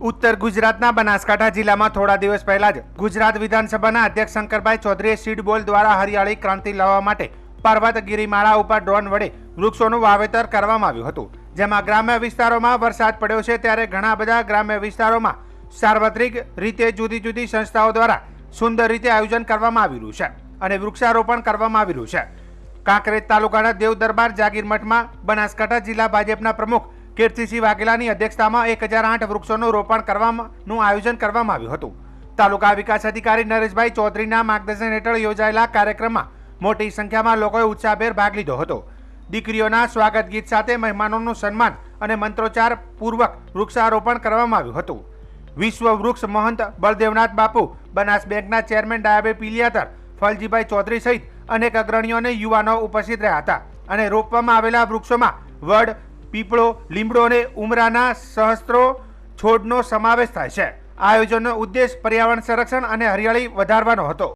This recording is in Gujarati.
ઉત્તર ગુજરાતના બનાસકાંઠા જિલ્લામાં થોડા દિવસ પહેલા જ ગુજરાત વિધાનસભાના અધ્યક્ષ શંકરભાઈ ચૌધરીએ સીડ બોલ દ્વારા હરિયાળી ક્રાંતિ લાવવા માટે પર્વત ગિરિમાળા ઉપર ડ્રોન વડે વૃક્ષોનું વાવેતર કરવામાં આવ્યું હતું, જેમાં ગ્રામ્ય વિસ્તારોમાં વરસાદ પડ્યો છે ત્યારે ઘણા બધા ગ્રામ્ય વિસ્તારોમાં સાર્વત્રિક રીતે જુદી જુદી સંસ્થાઓ દ્વારા સુંદર રીતે આયોજન કરવામાં આવી રહ્યું છે અને વૃક્ષારોપણ કરવામાં આવી રહ્યું છે. કાંકરેજ તાલુકાના દેવ દરબાર જાગીર મઠમાં બનાસકાંઠા જિલ્લા ભાજપના પ્રમુખ કીર્તિસિંહ વાઘેલાની અધ્યક્ષતામાં 1008 વૃક્ષોનું રોપણ કરવાનું આયોજન કરવામાં આવ્યું હતું. તાલુકા વિકાસ અધિકારી નરેશભાઈ ચૌધરીના માર્ગદર્શન હેઠળ યોજાયેલા કાર્યક્રમમાં મોટી સંખ્યામાં લોકોએ ઉત્સાહભેર ભાગ લીધો હતો. દીકરીઓના સ્વાગત ગીત સાથે મહેમાનોનું સન્માન અને મંત્રોચ્ચાર પૂર્વક વૃક્ષારોપણ કરવામાં આવ્યું હતું. વિશ્વ વૃક્ષ મહંત બળદેવનાથ બાપુ, બનાસ બેંકના ચેરમેન ડાયાબે પિલિયાતર, ફલજીભાઈ ચૌધરી સહિત અનેક અગ્રણીઓ અને યુવાનો ઉપસ્થિત રહ્યા હતા અને રોપવામાં આવેલા વૃક્ષોમાં વડ, પીપળો, લીમડો અને ઉમરાના સહસ્ત્રો છોડનો સમાવેશ થાય છે. આ આયોજનનો ઉદ્દેશ પર્યાવરણ સંરક્ષણ અને હરિયાળી વધારવાનો હતો.